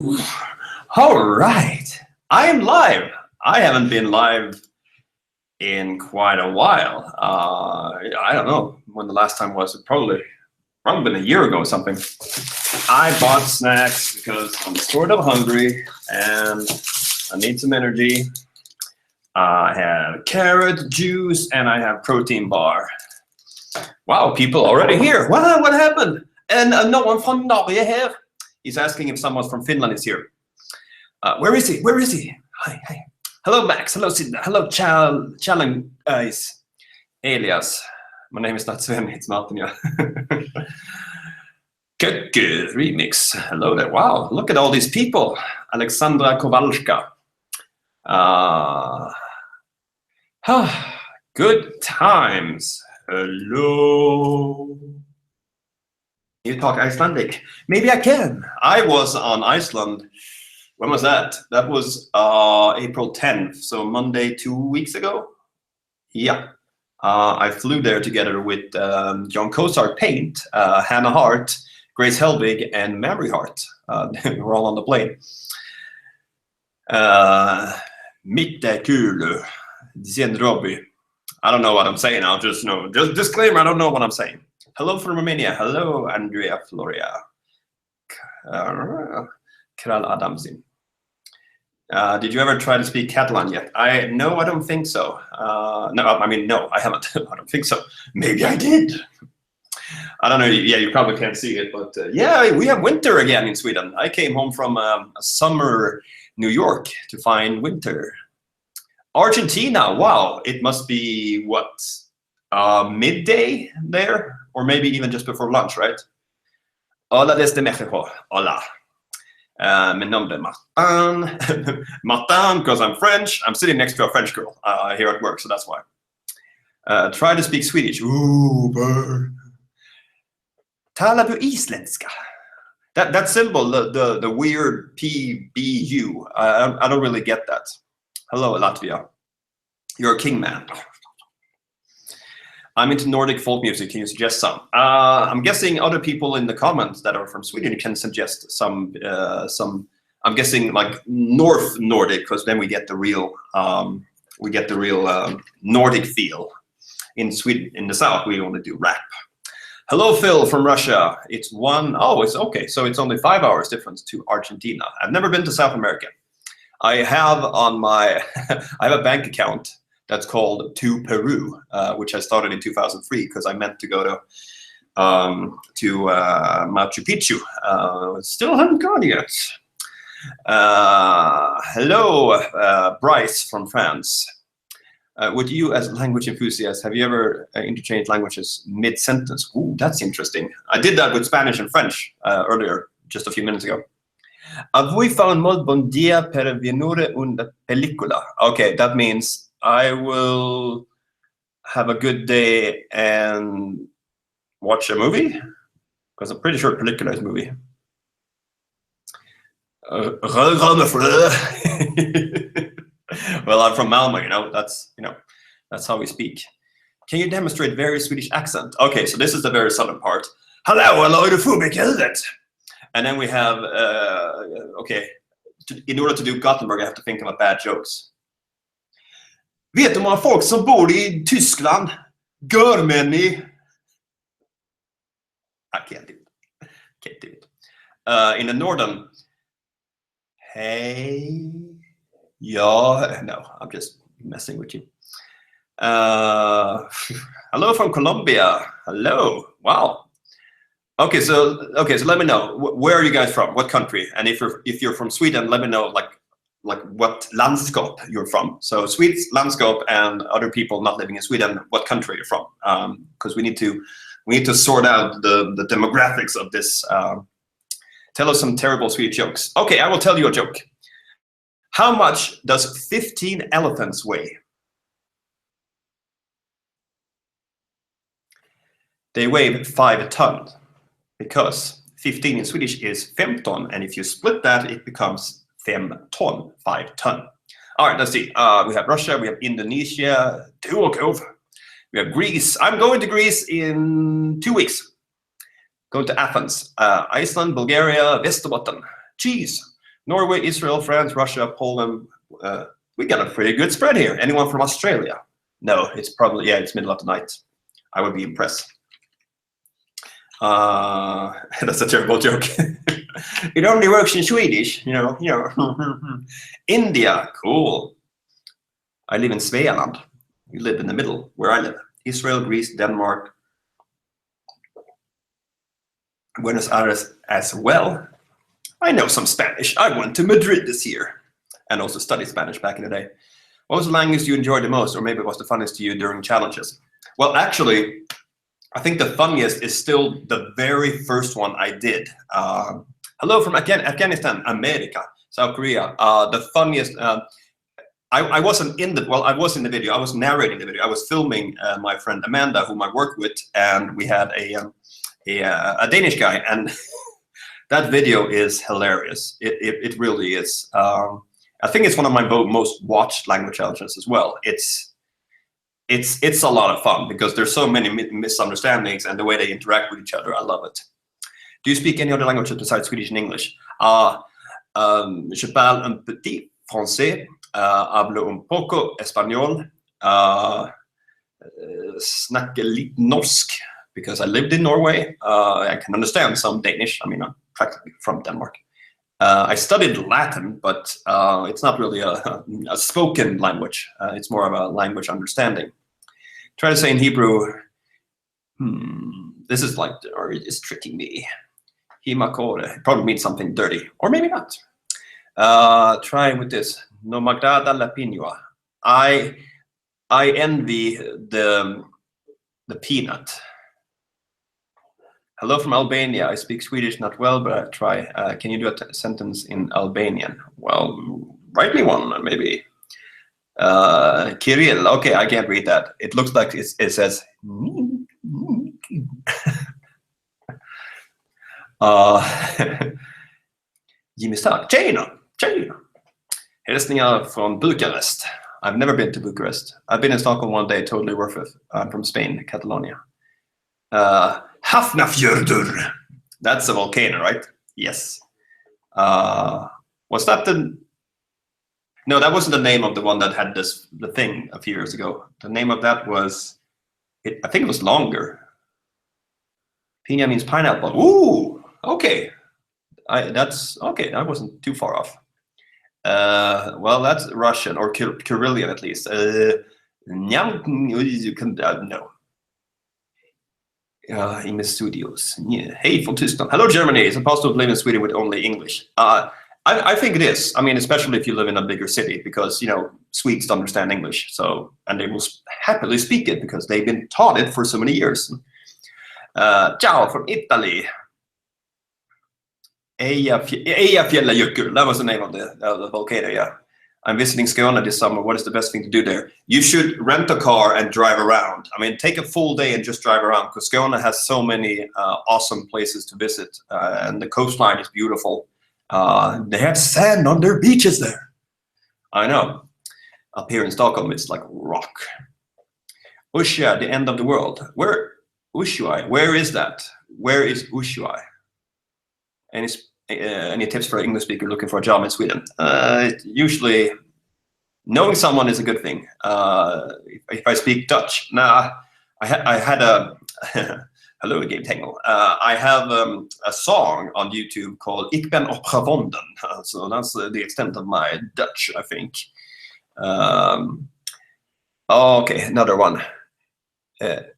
All right, I am live. I haven't been live in quite a while. I don't know when the last time was. It probably been a year ago or something. I bought snacks because I'm sort of hungry and I need some energy. I have carrot juice and I have protein bar. Wow, people already here. Wow, what happened? And no one from Norway here. He's asking if someone from Finland is here. Where is he? Where is he? Hi, hi. Hello, Max. Hello, Sidney. Hello, challenge guys. Elias. My name is not Sven. It's Martin. Yeah. Good remix. Hello there. Wow, look at all these people. Alexandra Kowalska. Good times. Hello. You talk Icelandic? Maybe I can. I was on Iceland. When was that? That was April 10th, so Monday 2 weeks ago. Yeah, I flew there together with John Cosart Paint, Hannah Hart, Grace Helbig, and Mary Hart. We're all on the plane. Mitte kul, Robbie. I don't know what I'm saying. I'll just disclaimer. I don't know what I'm saying. Hello from Romania. Hello, Andrea Floria. Kral Adamsin. Did you ever try to speak Catalan yet? No, I don't think so. No, I haven't. I don't think so. Maybe I did. I don't know. Yeah, you probably can't see it, but yeah, we have winter again in Sweden. I came home from a summer New York to find winter. Argentina, wow, it must be what, midday there, or maybe even just before lunch, right? Hola desde Mexico. Hola. Mi nombre es Martin. Martin, because I'm French. I'm sitting next to a French girl here at work, so that's why. Try to speak Swedish. Uber. Talar du isländska? That symbol, the weird PBU. I don't really get that. Hello, Latvia. You're a king man. I'm into Nordic folk music. Can you suggest some? I'm guessing other people in the comments that are from Sweden can suggest some. I'm guessing like North Nordic, because then we get the real Nordic feel. In Sweden, in the South, we only do rap. Hello, Phil from Russia. It's it's okay. So it's only 5 hours difference to Argentina. I've never been to South America. I have on my, I have a bank account that's called To Peru, which I started in 2003 because I meant to go to Machu Picchu. Still haven't gone yet. Hello, Bryce from France. Would you, as a language enthusiast, have you ever interchanged languages mid-sentence? Ooh, that's interesting. I did that with Spanish and French earlier, just a few minutes ago. Avui fa un molt bon dia per venire una pellicola. Okay, that means I will have a good day and watch a movie, because I'm pretty sure pellicola is a movie. Well, I'm from Malmö, that's how we speak. Can you demonstrate very Swedish accent? Okay, so this is the very southern part. Hello, and then we have, okay, in order to do Gothenburg, I have to think about bad jokes. Vet du hur många folk som bor I Tyskland? Görmänni. I can't do it. Can't do it. In the northern, hey, yeah, no, I'm just messing with you. Hello from Colombia. Hello. Wow. Okay, so let me know, where are you guys from? What country? And if you're from Sweden, let me know like what landskap you're from. So Swedes, landskap, and other people not living in Sweden, what country you're from? Because we need to sort out the demographics of this. Tell us some terrible Swedish jokes. Okay, I will tell you a joke. How much does 15 elephants weigh? They weigh 5 tons. Because 15 in Swedish is 15, and if you split that, it becomes 5 ton, 5 ton. All right, let's see. We have Russia, we have Indonesia, we have Greece. I'm going to Greece in 2 weeks. Going to Athens, Iceland, Bulgaria, Västerbotten. Cheese. Norway, Israel, France, Russia, Poland. We got a pretty good spread here. Anyone from Australia? No, it's probably, yeah, it's middle of the night. I would be impressed. That's a terrible joke. It only works in Swedish, you know. India, cool. I live in Svealand. You live in the middle, where I live. Israel, Greece, Denmark, Buenos Aires as well. I know some Spanish. I went to Madrid this year and also studied Spanish back in the day. What was the language you enjoyed the most, or maybe was the funniest to you during challenges? Well, actually, I think the funniest is still the very first one I did. Hello from Afghanistan, America, South Korea. The funniest, I wasn't in the, well, I was in the video. I was narrating the video. I was filming my friend Amanda, whom I work with, and we had a Danish guy, and that video is hilarious. It really is. I think it's one of my most watched language challenges as well. It's a lot of fun because there's so many misunderstandings, and the way they interact with each other, I love it. Do you speak any other languages besides Swedish and English? Je parle un petit français, hablo un poco español, snackar lite norsk because I lived in Norway. I can understand some Danish. I mean, I'm practically from Denmark. I studied Latin, but it's not really a spoken language. It's more of a language understanding. Try to say in Hebrew, this is like, or it's tricking me. Himakore, probably means something dirty, or maybe not. Try with this. No m'agrada la pinua. I envy the peanut. Hello from Albania. I speak Swedish not well, but I try. Can you do a sentence in Albanian? Well, write me one, maybe. Kirill. Okay, I can't read that. It looks like it says. Jimmy Stark. China. Hälsningar från Bucharest. I've never been to Bucharest. I've been in Stockholm one day, totally worth it. I'm from Spain, Catalonia. Hafnarfjörður. That's a volcano, right? Yes. Was that the... No, that wasn't the name of the one that had the thing a few years ago. The name of that was... I think it was longer. Pina means pineapple. Ooh, okay. That's okay. That wasn't too far off. Well, that's Russian or Kyrillian at least. No. In the studios. Yeah. Hey, from Tyskland. Hello, Germany. Is it possible to live in Sweden with only English? I think it is. I mean, especially if you live in a bigger city, because Swedes understand English, so and they will happily speak it because they've been taught it for so many years. Ciao from Italy. Eyjafjallajökull. That was the name of the volcano. Yeah, I'm visiting Skåne this summer. What is the best thing to do there? You should rent a car and drive around. I mean, take a full day and just drive around because Skåne has so many awesome places to visit, and the coastline is beautiful. They have sand on their beaches there. I know. Up here in Stockholm, it's like rock. Ushuaia, the end of the world. Where Ushuaia? Where is that? Where is Ushuaia? Any tips for an English speaker looking for a job in Sweden? Usually, knowing someone is a good thing. If I speak Dutch, nah, I had a hello, Game Tangle. I have a song on YouTube called Ik ben opgewonden. So that's the extent of my Dutch, I think. Okay, another one.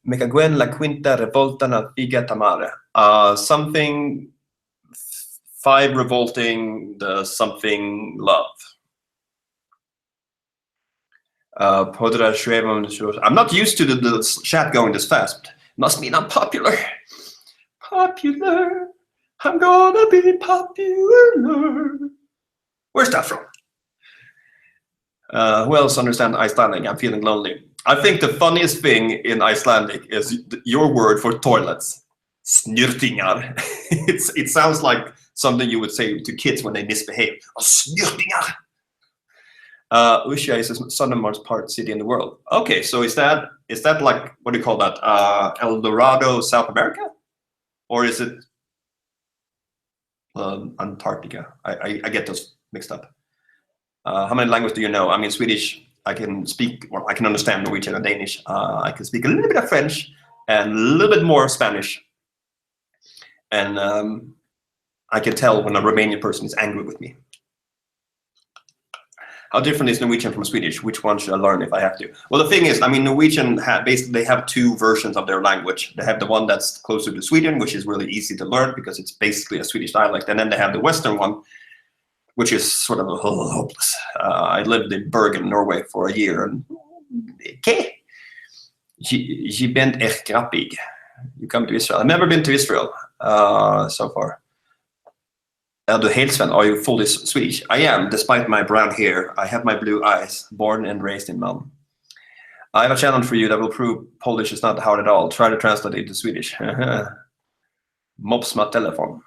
Me caguen la quinta revolta na figa tamare. Something 5 revolting, the something love. I'm not used to the chat going this fast. Must mean I'm popular. Popular. I'm gonna be popular. Where's that from? Who else understands Icelandic? I'm feeling lonely. I think the funniest thing in Icelandic is your word for toilets. Snyrtingar. It sounds like something you would say to kids when they misbehave. Oh, snyrtingar. Ushuaia is the southernmost part city in the world. Okay, so is that like, what do you call that? El Dorado, South America? Or is it Antarctica? I get those mixed up. How many languages do you know? I mean, Swedish, I can speak, or I can understand Norwegian and Danish. I can speak a little bit of French and a little bit more Spanish. And I can tell when a Romanian person is angry with me. How different is Norwegian from Swedish? Which one should I learn if I have to? Well, the thing is, I mean, Norwegian basically they have two versions of their language. They have the one that's closer to Sweden, which is really easy to learn because it's basically a Swedish dialect, and then they have the Western one, which is sort of hopeless. I lived in Bergen, Norway, for a year, and okay, je bent echt grappig. You come to Israel. I've never been to Israel so far. Du Helsven, are you fully Swedish? I am, despite my brown hair. I have my blue eyes, born and raised in Malmö. I have a challenge for you that will prove Polish is not hard at all. Try to translate it into Swedish. Mops my telephone.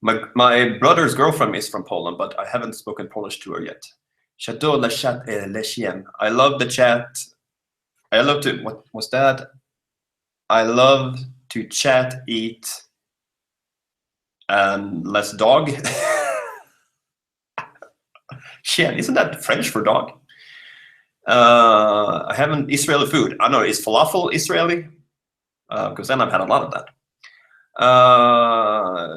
My brother's girlfriend is from Poland, but I haven't spoken Polish to her yet. J'adore la chat et les chiens. I love the chat. I love to, what was that? I love to chat, eat, and less dog. Chien, isn't that French for dog? I haven't, Israeli food. I know, is falafel Israeli? Because then I've had a lot of that.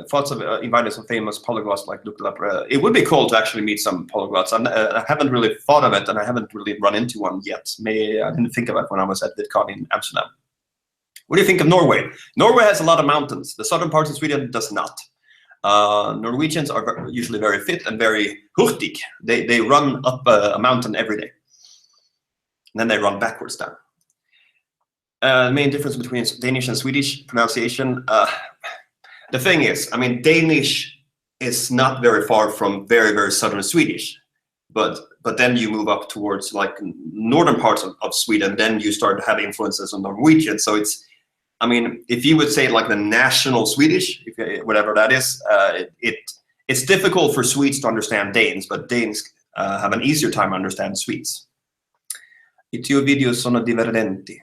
Thoughts of inviting some famous polyglots like Luke Lapre. It would be cool to actually meet some polyglots. I haven't really thought of it, and I haven't really run into one yet. I didn't think of it when I was at VidCon in Amsterdam. What do you think of Norway? Norway has a lot of mountains. The southern parts of Sweden does not. Norwegians are usually very fit and very hurtig. They run up a mountain every day. And then they run backwards down. The main difference between Danish and Swedish pronunciation. The thing is, I mean, Danish is not very far from very, very southern Swedish. But then you move up towards like northern parts of Sweden, then you start to have influences on Norwegian. So it's, I mean, if you would say like the national Swedish, whatever that is, it's difficult for Swedes to understand Danes, but Danes have an easier time understanding Swedes. It's your videos sono divertenti.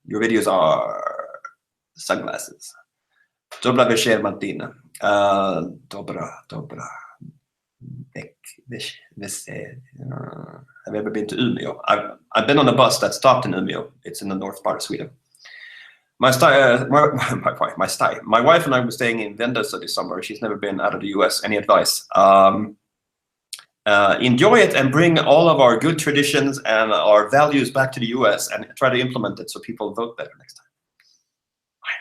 Your videos are sunglasses. Dobra večer, Martina. Dobra. Have you ever been to Umeå? I've been on a bus that stopped in Umeå. It's in the north part of Sweden. My wife and I were staying in Vendelsö this summer. She's never been out of the US. Any advice? Enjoy it and bring all of our good traditions and our values back to the US and try to implement it so people vote better next time. I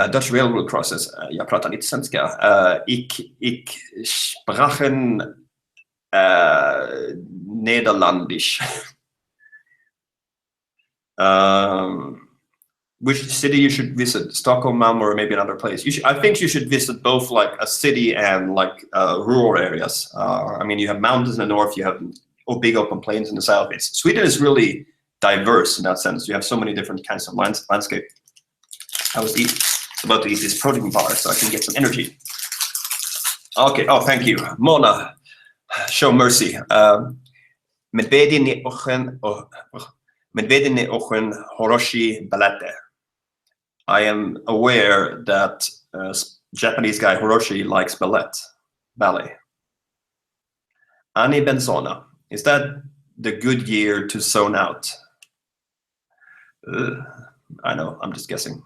know. Dutch railroad crosses. Jag pratar lite svenska. Ich sprachen Nederlandisch. Which city you should visit? Stockholm, Malmö, or maybe another place? I think you should visit both like a city and like rural areas. I mean, you have mountains in the north, you have big open plains in the south. Sweden is really diverse in that sense. You have so many different kinds of landscape. I was about to eat this protein bar so I can get some energy. Okay, oh, thank you. Mona, show mercy. Medvediny ochen Horoshi balete. I am aware that Japanese guy Hiroshi likes ballet. Ani Benzona, is that the good year to zone out? I know, I'm just guessing.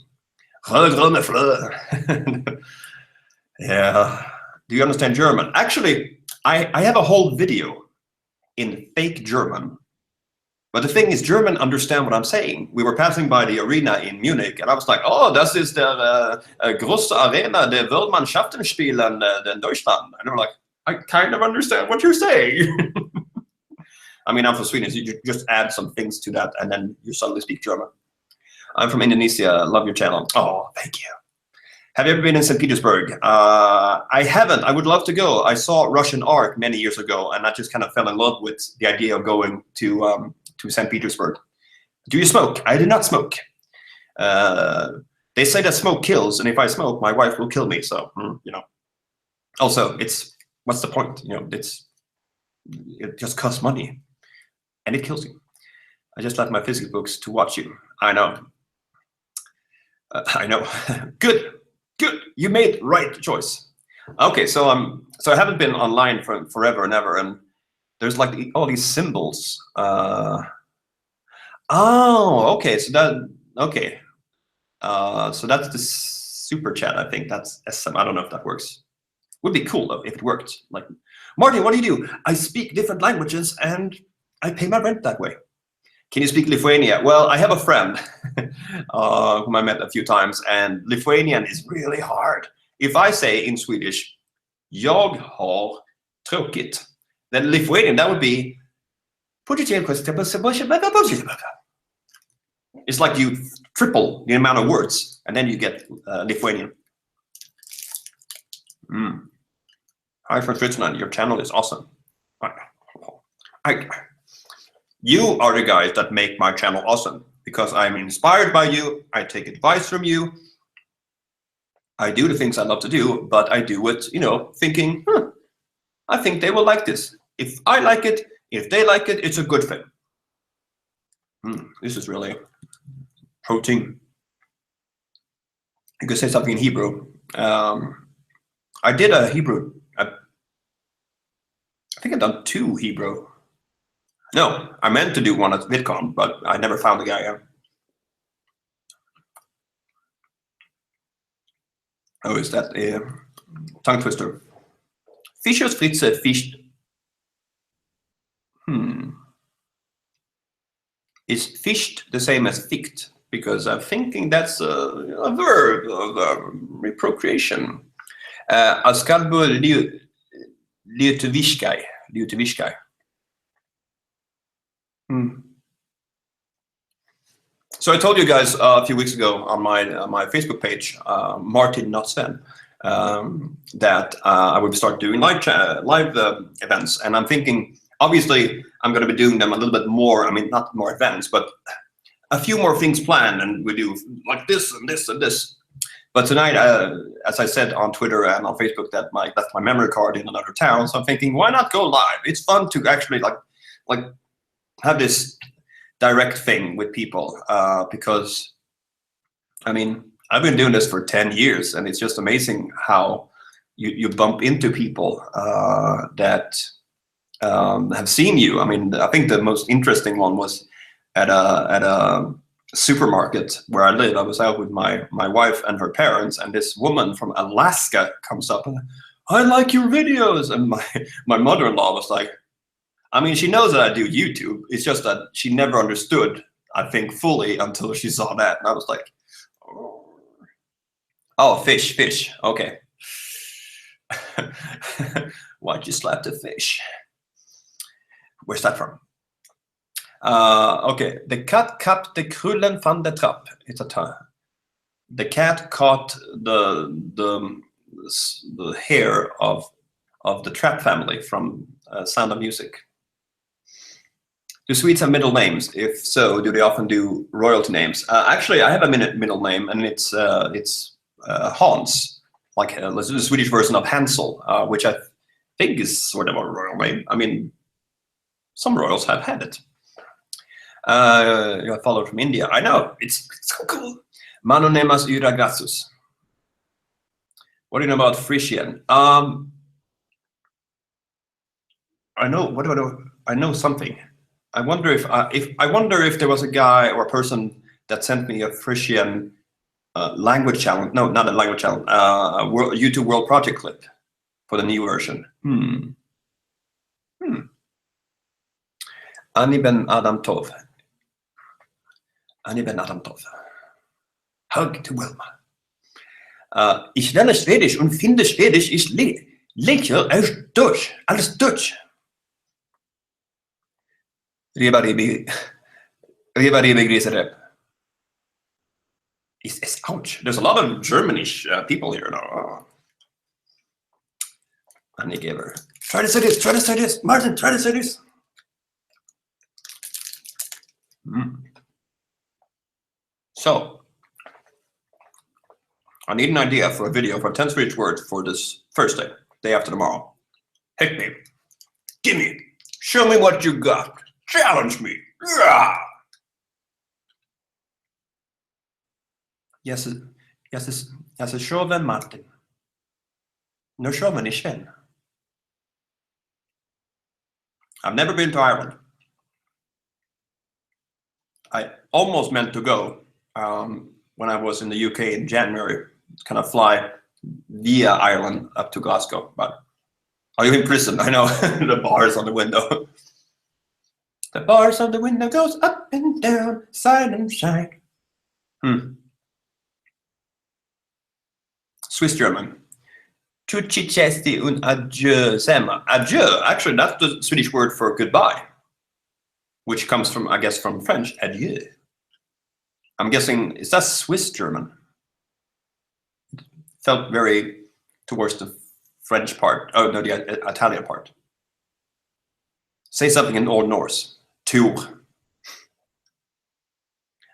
Yeah. Do you understand German? Actually, I have a whole video in fake German. But the thing is, German understand what I'm saying. We were passing by the arena in Munich, and I was like, oh, das ist der große Arena der Weltmannschaftenspielen in Deutschland. And they were like, I kind of understand what you're saying. I mean, I'm from Sweden, so you just add some things to that, and then you suddenly speak German. I'm from Indonesia. Love your channel. Oh, thank you. Have you ever been in St. Petersburg? I haven't. I would love to go. I saw Russian art many years ago, and I just kind of fell in love with the idea of going to St. Petersburg. Do you smoke? I do not smoke. They say that smoke kills, and if I smoke, my wife will kill me. So, you know. Also, what's the point? You know, it just costs money, and it kills you. I just left my physics books to watch you. I know. I know. Good. You made right choice. Okay, so I haven't been online for forever and ever, and there's like all these symbols. Oh, okay. Okay. So that's the super chat. I think that's SM. I don't know if that works. Would be cool though if it worked. Like, Martin, what do you do? I speak different languages and I pay my rent that way. Can you speak Lithuania? Well, I have a friend whom I met a few times, and Lithuanian is really hard. If I say in Swedish, jag har tråkigt, then Lithuanian, that would be it's like you triple the amount of words, and then you get Lithuanian. Hi from Switzerland, your channel is awesome. You are the guys that make my channel awesome, because I'm inspired by you, I take advice from you, I do the things I love to do, but I do it, you know, thinking, I think they will like this. If I like it, if they like it, it's a good thing. This is really protein. You could say something in Hebrew. I did a Hebrew. I think I've done 2 Hebrew. No, I meant to do one at VidCon, but I never found the guy yet. Oh, is that a tongue twister? Fischers Fritze fished. Is fished the same as ficht? Because I'm thinking that's a verb of reprocreation. Askalbo Liutevishkai. So I told you guys a few weeks ago on my Facebook page, Martin not Sven, that I would start doing live events, and I'm thinking, obviously, I'm going to be doing them a little bit more. I mean, not more events, but a few more things planned, and we do like this and this and this. But tonight, as I said on Twitter and on Facebook, that left my memory card in another town. So I'm thinking, why not go live? It's fun to actually like have this direct thing with people, because I mean, I've been doing this for 10 years, and it's just amazing how you bump into people that have seen you. I mean, I think the most interesting one was at a supermarket where I live. I was out with my wife and her parents, and this woman from Alaska comes up and, I like your videos, and my mother-in-law was like, I mean, she knows that I do YouTube. It's just that she never understood, I think, fully until she saw that. And I was like, oh, fish. Okay. Why'd you slap the fish? Where's that from? Okay. The cat caught the krullen van de trap. It's a term. The cat caught the hair of the Trap family from Sound of Music. Do Swedes have middle names? If so, do they often do royalty names? Actually, I have a middle name, and it's Hans, like the Swedish version of Hansel, which I think is sort of a royal name. I mean, some royals have had it. You followed from India. I know, it's so cool. Manonemas Yragratsus. What do you know about Frisian? I know. What do I know? I know something. I wonder if there was a guy or a person that sent me a Frisian language challenge. No, not a language challenge. YouTube World Project clip for the new version. Ani ben Adam Tov. Hug to Wilma. Ich lerne Schwedisch und finde Schwedisch ist lecker als Deutsch. Alles Deutsch. Ribba Griserep. It's ouch. There's a lot of Germanish people here now. Annie gave her. Try to say this. Martin, try to say this. So, I need an idea for a video for 10 Swedish words for this Thursday, day after tomorrow. Hit me. Give me. Show me what you got. Challenge me. Yes, show them, Martin. No kör man i Sven. I've never been to Ireland. I almost meant to go when I was in the UK in January, kind of fly via Ireland up to Glasgow. But are you in prison? I know. The bars on the window. The bars on the window goes up and down, side and side. Swiss German. Tucci chesti un adieu sema. Adieu, actually that's the Swedish word for goodbye, which comes from, I guess, from French, adieu. I'm guessing, is that Swiss German? Felt very towards the French part. Oh no, the Italian part. Say something in Old Norse. Tu.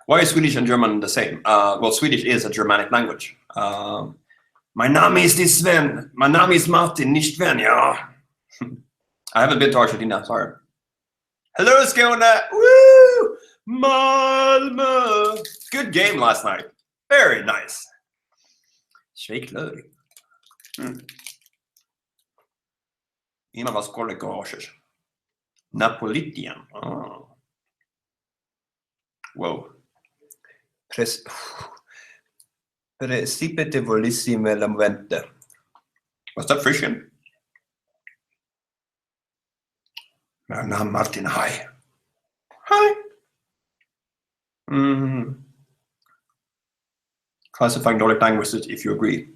Why is Swedish and German the same? Well, Swedish is a Germanic language. My name is Sven. My name is Martin, nicht Sven, ja. I haven't been to Argentina, sorry. Hello, Skåne! Woo! Malmö! Good game last night. Very nice. Shake low. Ima was kollegages. Napolitan. Oh. Whoa. Precipite volissime lamvente. Was that Frisian? Now Martin, hi. Hi. Classifying Nordic languages if you agree.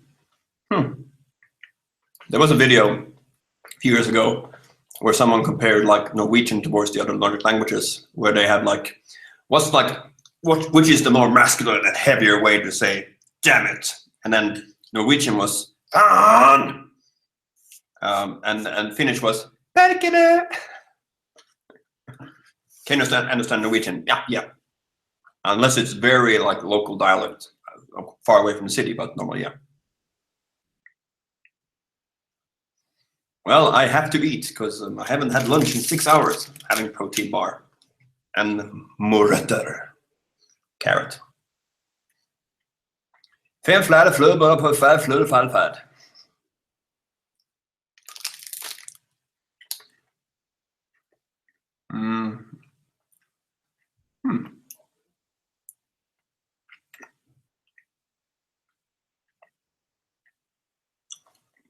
There was a video a few years ago where someone compared like Norwegian towards the other Nordic languages, where they had like, which is the more masculine and heavier way to say damn it, and then Norwegian was fan, and Finnish was perkele. Can you understand Norwegian? Yeah. Unless it's very like local dialect, far away from the city, but normally, yeah. Well, I have to eat because I haven't had lunch in 6 hours, having a protein bar and morötter, carrot. 5 flöde flöde bara på 5 flöde fallfärd.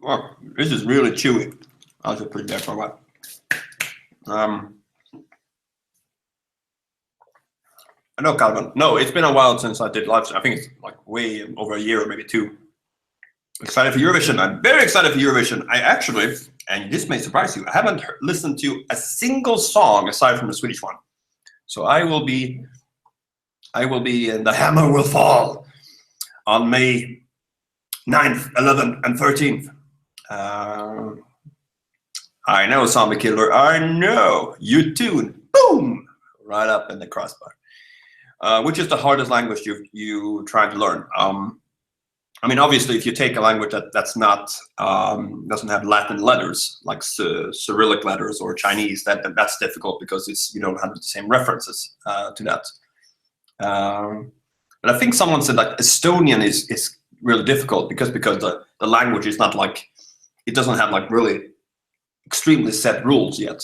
Well, this is really chewy. I'll just put it there for a while. No, Calvin. No, it's been a while since I did live. I think it's like way over a year or maybe 2. Excited for Eurovision. I'm very excited for Eurovision. I actually, and this may surprise you, I haven't listened to a single song aside from the Swedish one. So I will be, and the hammer will fall on May 9th, 11th, and 13th. I know, Zombie Killer. I know. You tune. Boom! Right up in the crossbar. Which is the hardest language you try to learn? I mean, obviously, if you take a language that's not doesn't have Latin letters like Cyrillic letters or Chinese, that's difficult because you don't have the same references to that. But I think someone said like Estonian is really difficult because the language is not like, it doesn't have like really extremely set rules yet.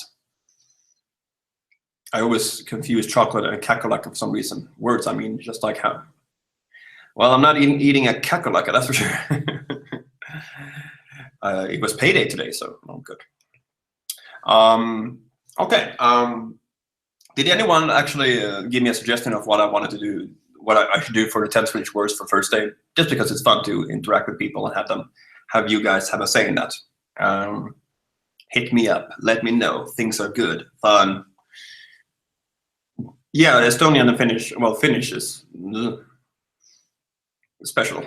I always confuse chocolate and kakalaka for some reason. Words, I mean, just like how. Well, I'm not even eating a kakalaka, that's for sure. It was payday today, so oh, good. Okay. Did anyone actually give me a suggestion of what I wanted to do, what I should do for the 10 Swedish words for first day? Just because it's fun to interact with people and have you guys have a say in that. Hit me up, let me know. Things are good, fun. Yeah, Estonian and Finnish. Well, Finnish is special.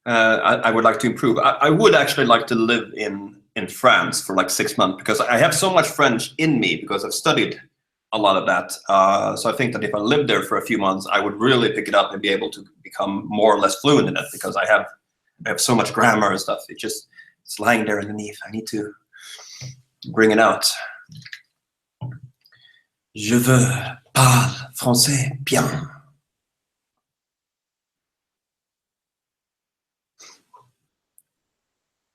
I would like to improve. I would actually like to live in France for like 6 months because I have so much French in me because I've studied a lot of that. So I think that if I lived there for a few months, I would really pick it up and be able to become more or less fluent in it because I have so much grammar and stuff. It's lying there underneath. I need to bring it out. Je veux parler français bien.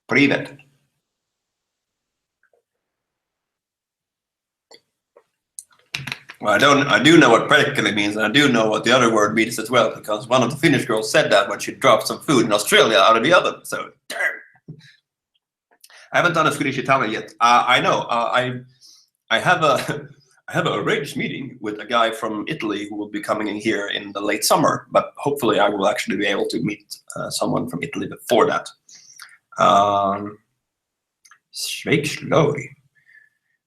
Privet. Well, I do know what practically means, and I do know what the other word means as well, because one of the Finnish girls said that when she dropped some food in Australia out of the oven. So, darn. I haven't done a Swedish Italian yet. I know. I have a I have an arranged meeting with a guy from Italy who will be coming in here in the late summer, but hopefully I will actually be able to meet someone from Italy before that. SwedishLad.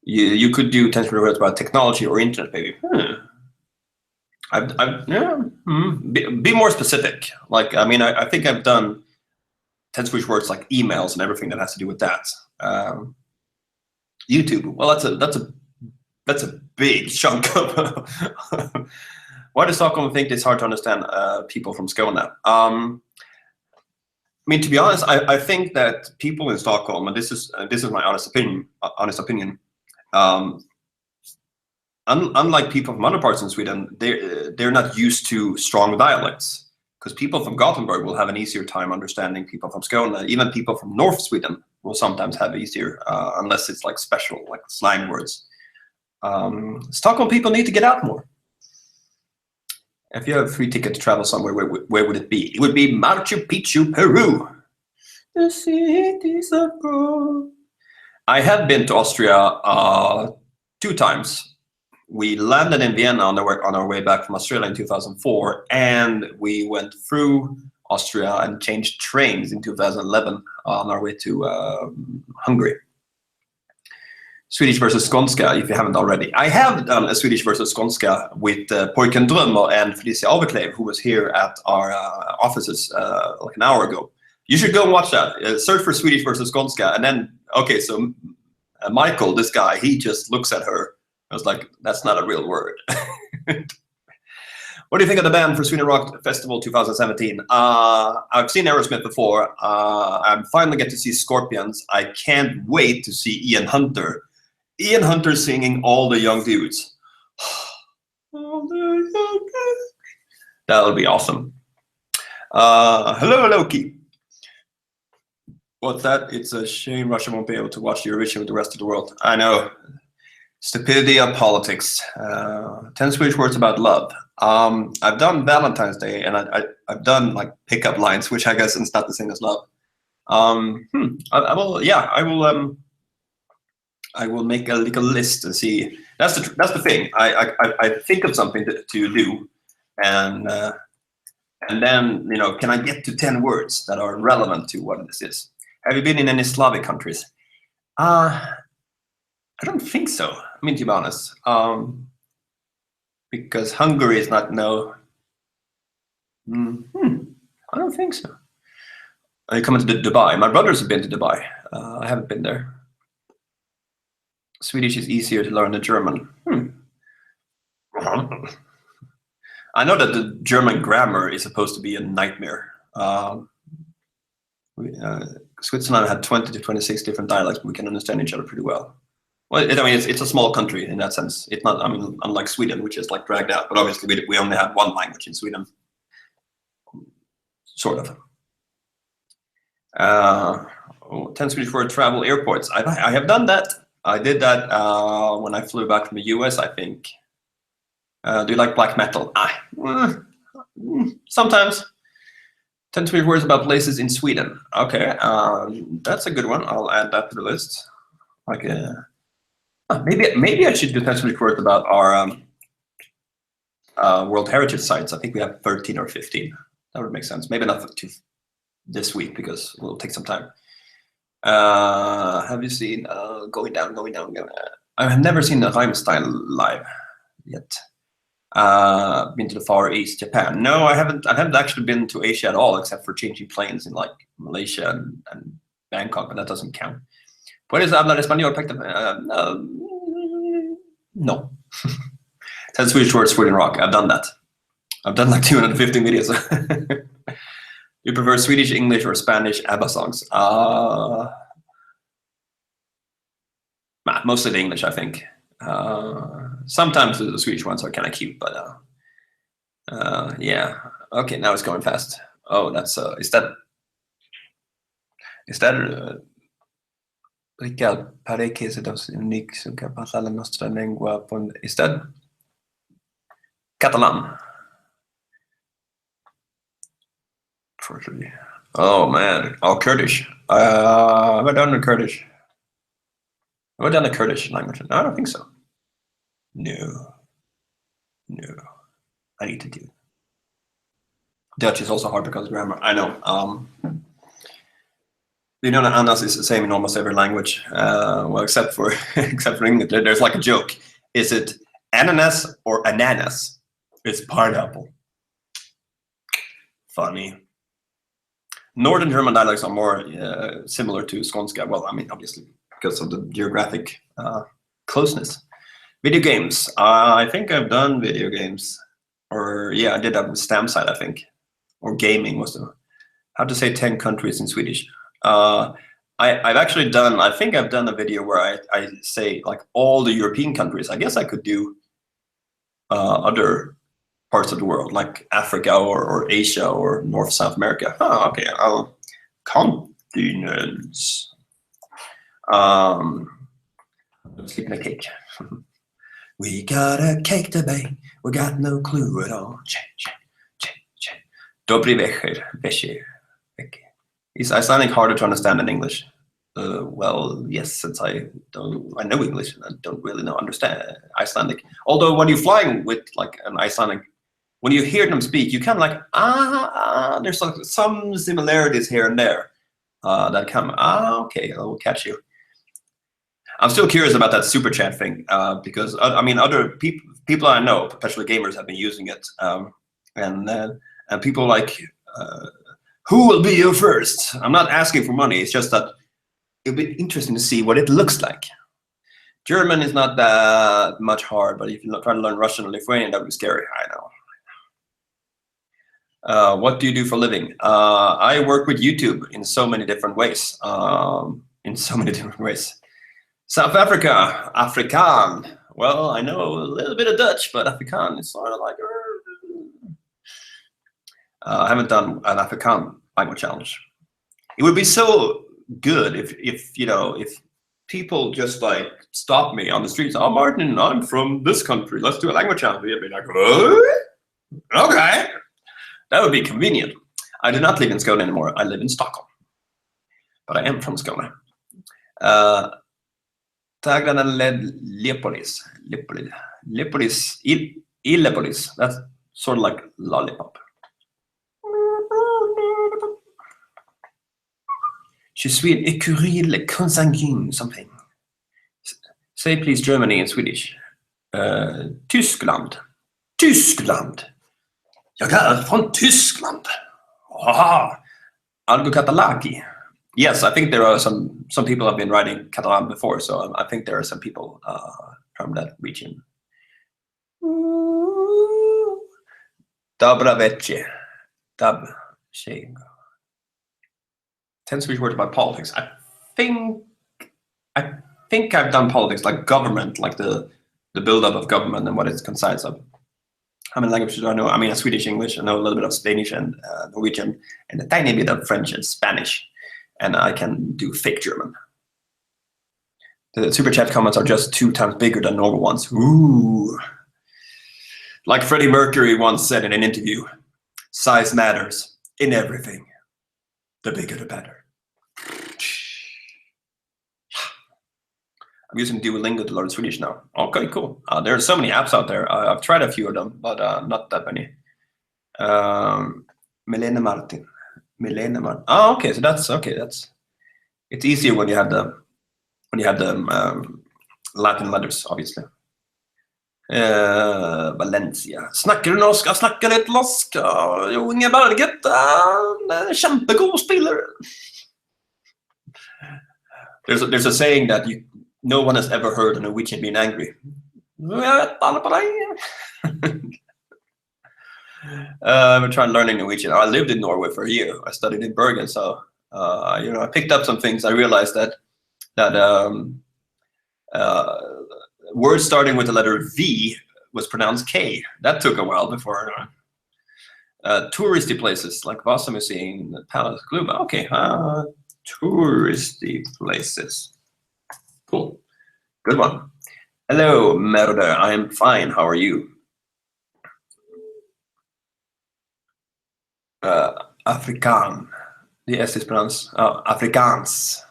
You could do 10 words about technology or internet, maybe. Be more specific. Like, I mean, I think I've done 10 Swedish words like emails and everything that has to do with that. YouTube. Well, that's a big chunk of. Why does Stockholm think it's hard to understand people from Skåne? I mean, to be honest, I think that people in Stockholm, and this is my honest opinion. Unlike people from other parts in Sweden, they're not used to strong dialects. Because people from Gothenburg will have an easier time understanding people from Skåne. Even people from North Sweden will sometimes have easier, unless it's like special, like slang words. Stockholm people need to get out more. If you have a free ticket to travel somewhere, where would it be? It would be Machu Picchu, Peru. The cities of gold. I have been to Austria 2 times. We landed in Vienna on our way back from Australia in 2004, and we went through Austria and changed trains in 2011 on our way to Hungary. Swedish versus Skånska, if you haven't already. I have done a Swedish versus Skånska with Pojken Drömmer and Felicia Overklev, who was here at our offices like an hour ago. You should go and watch that. Search for Swedish versus Skånska, and then, okay, so Michael, this guy, he just looks at her. I was like, that's not a real word. What do you think of the band for Sweden Rock Festival 2017? I've seen Aerosmith before. I finally get to see Scorpions. I can't wait to see Ian Hunter. Ian Hunter singing All the Young Dudes. That'll be awesome. Hello, Loki. What's that? It's a shame Russia won't be able to watch Eurovision with the rest of the world. I know. Stupidity of politics. 10 Swedish words about love. I've done Valentine's Day, and I've done like pickup lines, which I guess is not the same as love. I will make a little list and see. That's the thing. I think of something to do, and then, you know, can I get to 10 words that are relevant to what this is? Have you been in any Slavic countries? I don't think so. I mean, to be honest, because Hungary is not no. I don't think so. Are you coming to Dubai? My brothers have been to Dubai. I haven't been there. Swedish is easier to learn than German. I know that the German grammar is supposed to be a nightmare. Switzerland had 20 to 26 different dialects, but we can understand each other pretty well. Well, I mean, it's a small country in that sense. It's not, I mean, unlike Sweden, which is like dragged out. But obviously, we only have one language in Sweden, sort of. 10 Swedish word travel airports. I have done that. I did that when I flew back from the US, I think. Do you like black metal? Sometimes. 10 Swedish words about places in Sweden. Okay, that's a good one. I'll add that to the list. Like, maybe I should do 10 Swedish words about our World Heritage sites. I think we have 13 or 15. That would make sense. Maybe not for this week, because it will take some time. Have you seen going down? I have never seen the Rammstein live yet. Been to the Far East, Japan. No, I haven't actually been to Asia at all, except for changing planes in like Malaysia and Bangkok, but that doesn't count. ¿Puedes hablar español? No. 10 Swedish words, Sweden rock. I've done that. I've done like 250 videos. You prefer Swedish, English, or Spanish ABBA songs? Mostly the English, I think. Sometimes the Swedish ones are kind of cute, but yeah. Okay, now it's going fast. Oh, that's is that Rica parece ser dos unik som kan passa la nostra lengua på istället. Catalan. Oh man. Oh, Kurdish. Have I done the Kurdish? Have I done the Kurdish language? No, I don't think so. No. No. I need to do it. Dutch is also hard because of grammar. I know. You know that Annas is the same in almost every language. Well, except for except for English. There's like a joke. Is it ananas or ananas? It's pineapple. Funny. Northern German dialects are more similar to Skånska. Well, I mean, obviously, because of the geographic closeness. Video games. I think I've done video games. Or, yeah, I did that with Stamside, I think. Or gaming was the... How to say 10 countries in Swedish. I've actually done... I think I've done a video where I say, like, all the European countries. I guess I could do other parts of the world, like Africa or Asia or North South America. Oh, okay. Continents. I'm sleeping a cake. We got a cake to bake. We got no clue at all. Dobry večer. Is Icelandic harder to understand than English? Well, yes, since I know English and I don't really understand Icelandic. Although when you're flying with like an Icelandic, when you hear them speak, you kind of like, there's like some similarities here and there that come, okay, I'll catch you. I'm still curious about that super chat thing because I mean, other people I know, especially gamers, have been using it, and people like, who will be you first? I'm not asking for money. It's just that it'll be interesting to see what it looks like. German is not that much hard, but if you try to learn Russian or Lithuanian, that would be scary. I know. What do you do for a living? I work with YouTube in so many different ways. South Africa, Afrikaan. Well, I know a little bit of Dutch, but Afrikaan is sort of like... I haven't done an Afrikaan language challenge. It would be so good if you know, if people just like stop me on the streets. Oh, Martin, I'm from this country. Let's do a language challenge. I'd be like, oh, okay. That would be convenient. I do not live in Skåne anymore. I live in Stockholm. But I am from Skåne. Taglarna led Lepolis. Illepolis. That's sort of like lollipop. Je suis une écureuil consanguine, something. Say please Germany in Swedish. Tyskland. Tyskland. Jag är från Tyskland. Algo catalaki. Yes, I think there are some people have been writing Catalan before, so I think there are some people from that region. Dobra večer. Dab shame. 10 Swedish words about politics. I think I've done politics, like government, like the build-up of government and what it consists of. How many languages do I know? I mean, Swedish, English. I know a little bit of Spanish and Norwegian, and a tiny bit of French and Spanish. And I can do fake German. The super chat comments are just 2 times bigger than normal ones. Ooh. Like Freddie Mercury once said in an interview, size matters in everything. The bigger the better. I'm using Duolingo to learn Swedish now. Okay, cool. There are so many apps out there. I've tried a few of them, but not that many. Milena Martin. Oh, okay. So that's okay. It's easier when you have the Latin letters, obviously. Valencia. Snakker du norsk? Jeg snakker litt norsk. Jo, Inge Berget. Kjempegod spiller. There's a saying that no one has ever heard a Norwegian being angry. I'm trying learning Norwegian. I lived in Norway for a year. I studied in Bergen, so you know, I picked up some things. I realized that words starting with the letter V was pronounced K. That took a while before. Touristy places like Vasamuseum, Palace, Gluma. Okay, touristy places. Good one. Hello, Merda. I am fine. How are you? Afrikaan. The S is pronounced Afrikaans.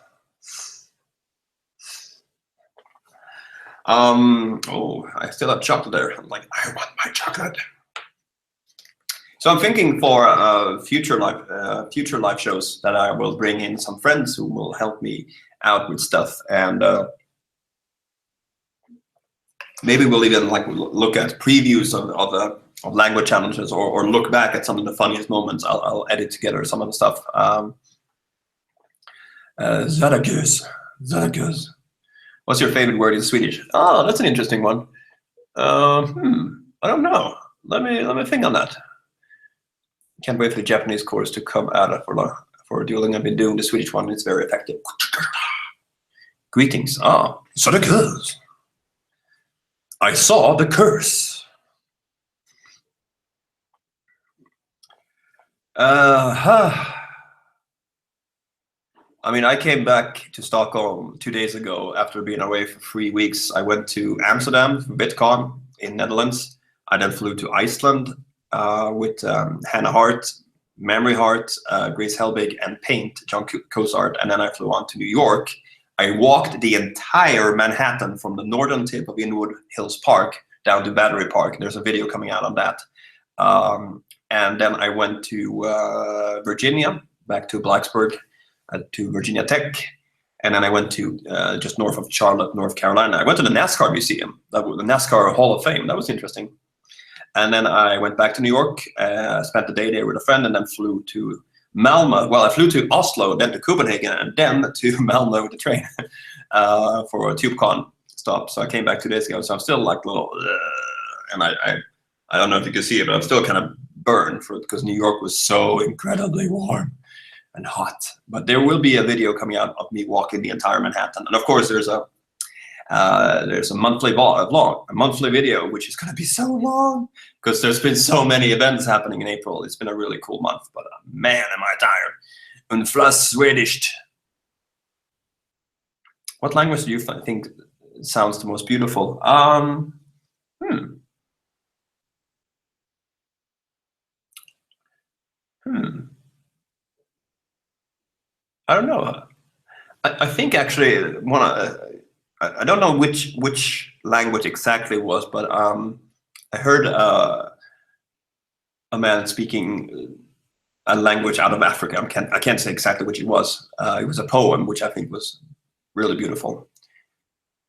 Oh, I still have chocolate there. I'm like, I want my chocolate. So I'm thinking for future live shows that I will bring in some friends who will help me out with stuff, and maybe we'll even like look at previews of language challenges, or look back at some of the funniest moments. I'll edit together some of the stuff. Zaragoza. What's your favorite word in Swedish? Oh, that's an interesting one. I don't know. Let me think on that. Can't wait for the Japanese course to come out for Duolingo. I've been doing the Swedish one. It's very effective. Greetings. Ah, Zaragoza. I saw the curse. I mean, I came back to Stockholm 2 days ago after being away for 3 weeks. I went to Amsterdam for VidCon in Netherlands. I then flew to Iceland with Hannah Hart, Memory Heart, Grace Helbig, and Paint, John Cosart. And then I flew on to New York. I walked the entire Manhattan from the northern tip of Inwood Hills Park down to Battery Park. There's a video coming out on that. And then I went to Virginia, back to Blacksburg, to Virginia Tech, and then I went to just north of Charlotte, North Carolina. I went to the NASCAR museum, the NASCAR Hall of Fame. That was interesting. And then I went back to New York, spent the day there with a friend, and then flew to Malmö. Well, I flew to Oslo, then to Copenhagen, and then to Malmö with the train for a TubeCon stop. So I came back 2 days ago, so I'm still like a little, and I don't know if you can see it, but I'm still kind of burned because New York was so incredibly warm and hot. But there will be a video coming out of me walking the entire Manhattan, and of course there's a monthly vlog, a monthly video, which is going to be so long because there's been so many events happening in April. It's been a really cool month, but man, am I tired. Und Swedish. What language do you think sounds the most beautiful? I don't know. I think actually I don't know which language exactly it was, but I heard a man speaking a language out of Africa. I can't say exactly which it was. It was a poem, which I think was really beautiful.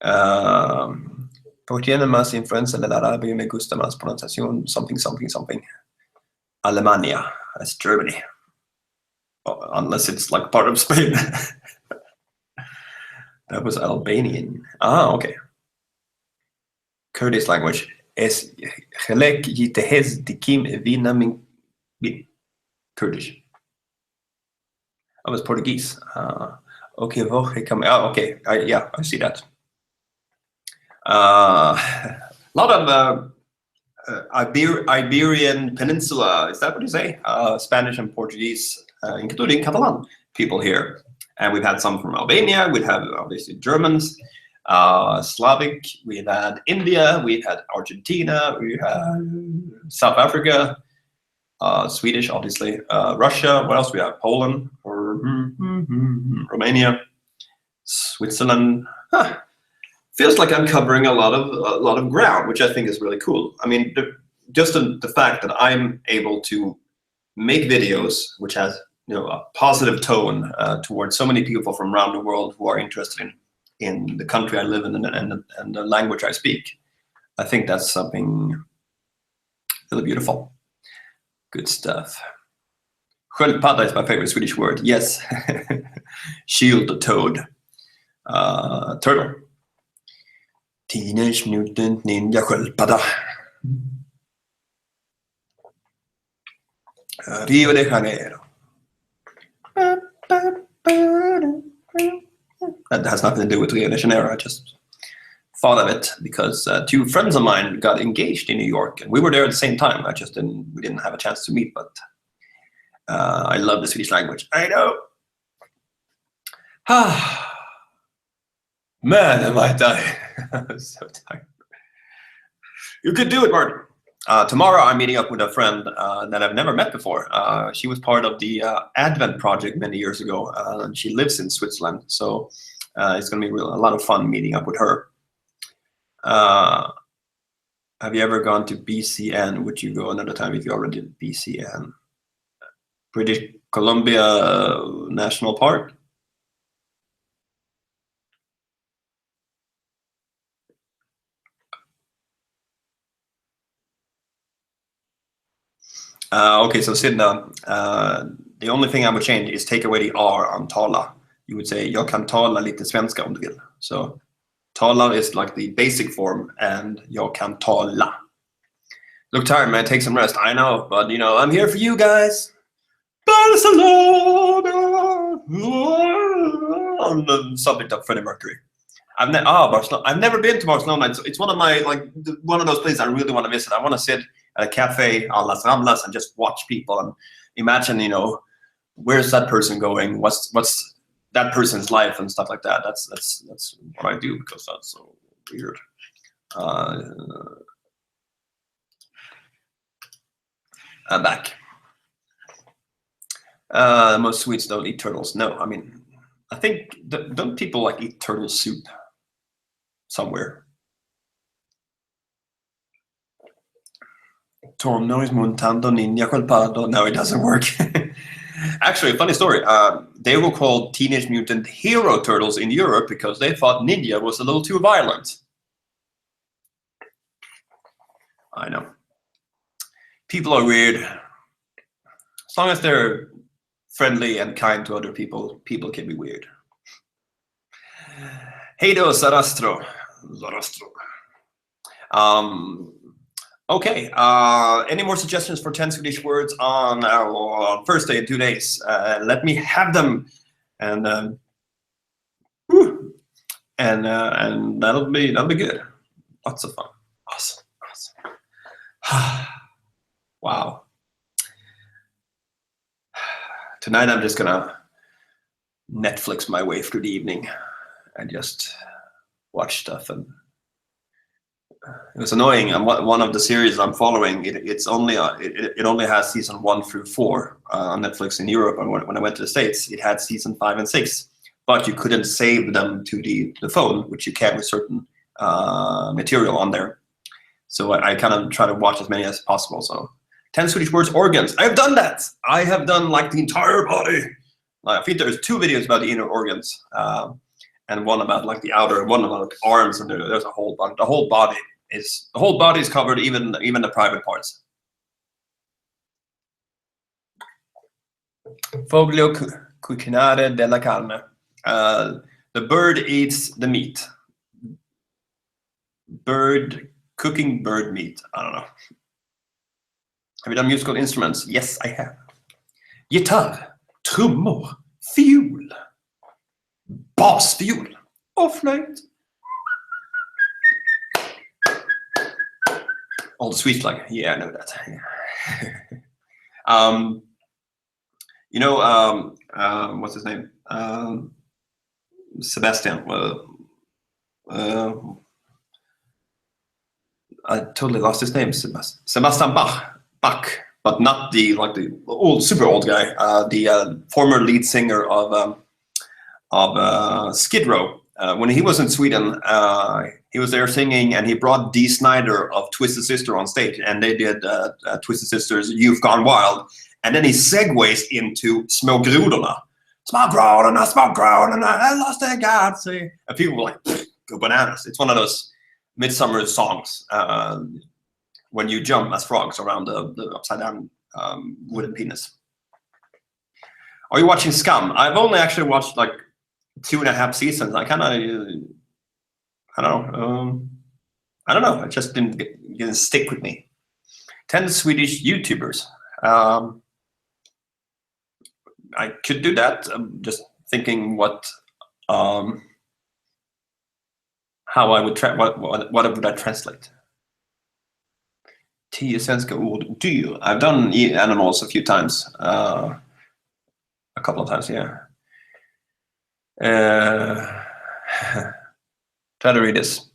¿Por tiene más influencia del árabe? Me gusta más pronunciación, something. Alemania, that's Germany. Unless it's like part of Spain. That was Albanian. Ah, okay. Kurdish language. Es Helek Yitehez Dikim Vina Min Kurdish. That was Portuguese. Okay, okay. Yeah, I see that. A lot of Iberian Peninsula, is that what you say? Spanish and Portuguese, including Catalan people here. And we've had some from Albania. We've had obviously Germans, Slavic. We've had India. We've had Argentina. We had South Africa, Swedish, obviously, Russia. What else we have? Poland, or Romania, Switzerland. Feels like I'm covering a lot of ground, which I think is really cool. I mean, just the fact that I'm able to make videos which has a positive tone towards so many people from around the world who are interested in the country I live in and the language I speak. I think that's something really beautiful. Good stuff. Sköldpadda is my favorite Swedish word. Yes. Shield, toad, turtle. Teenage Mutant Ninja Sköldpadda. Rio de Janeiro. That has nothing to do with Rio de Janeiro. I just thought of it because 2 friends of mine got engaged in New York, and we were there at the same time. We didn't have a chance to meet, but I love the Swedish language. I know. Man, am I tired. So tired. You could do it, Martin. Tomorrow I'm meeting up with a friend that I've never met before. She was part of the Advent project many years ago, and she lives in Switzerland. So it's going to be a lot of fun meeting up with her. Have you ever gone to BCN? Would you go another time if you already did BCN? British Columbia National Park? Okay, so Sidna, the only thing I would change is take away the R on tala. You would say, jag kan tala lite svenska om du vill. So tala is like the basic form, and jag kan tala. Look tired, man. Take some rest. I know, but you know, I'm here for you guys. Barcelona! On the subject of Freddie Mercury. Barcelona. I've never been to Barcelona. It's one of my one of those places I really want to visit. I want to sit at a cafe on Las Ramblas and just watch people and imagine, you know, where's that person going? What's that person's life and stuff like that. That's what I do because that's so weird. I'm back. Most Swedes don't eat turtles. No, I mean, I think don't people like eat turtle soup somewhere? Torno is montando ninja colpado. No, it doesn't work. Actually, funny story. They were called Teenage Mutant Hero Turtles in Europe because they thought ninja was a little too violent. I know. People are weird. As long as they're friendly and kind to other people, people can be weird. Hey do, Sarastro. Okay, any more suggestions for 10 Swedish words on our first day in 2 days? Let me have them, and that'll be good. Lots of fun. Awesome. Wow. Tonight I'm just gonna Netflix my way through the evening and just watch stuff. And it was annoying. One of the series I'm following, it only has season 1 through 4 on Netflix in Europe. And when I went to the States, it had season 5 and 6, but you couldn't save them to the phone, which you can with certain material on there. So I kind of try to watch as many as possible. So 10 Swedish words, organs. I've done that. I have done like the entire body. I think there's 2 videos about the inner organs, and one about like the outer, one about arms, and there's a whole bunch. The whole body is covered, even the private parts. Foglio cucinare della carne. The bird eats the meat. Cooking bird meat. I don't know. Have you done musical instruments? Yes, I have. Gitarr, trummor, fiol, basfiol, off-flöjt. All the Swedes like, yeah, I know that. Yeah. You know, what's his name? Sebastian. I totally lost his name. Sebastian Bach, but not the old, super old guy. The former lead singer of Skid Row. When he was in Sweden, he was there singing, and he brought Dee Snider of Twisted Sister on stage, and they did Twisted Sister's "You've Gone Wild," and then he segues into "Små grodorna." Små grodorna, I lost their God. See, and people were like, go bananas. It's one of those midsummer songs when you jump as frogs around the upside down wooden penis. Are you watching Scum? I've only actually watched like 2.5 seasons. I don't know. It just didn't stick with me. 10 Swedish YouTubers. I could do that. I'm just thinking what how I would what would I translate? 10 svenska ord. Dyr. I've done animals a few times. A couple of times, yeah. Try to read this.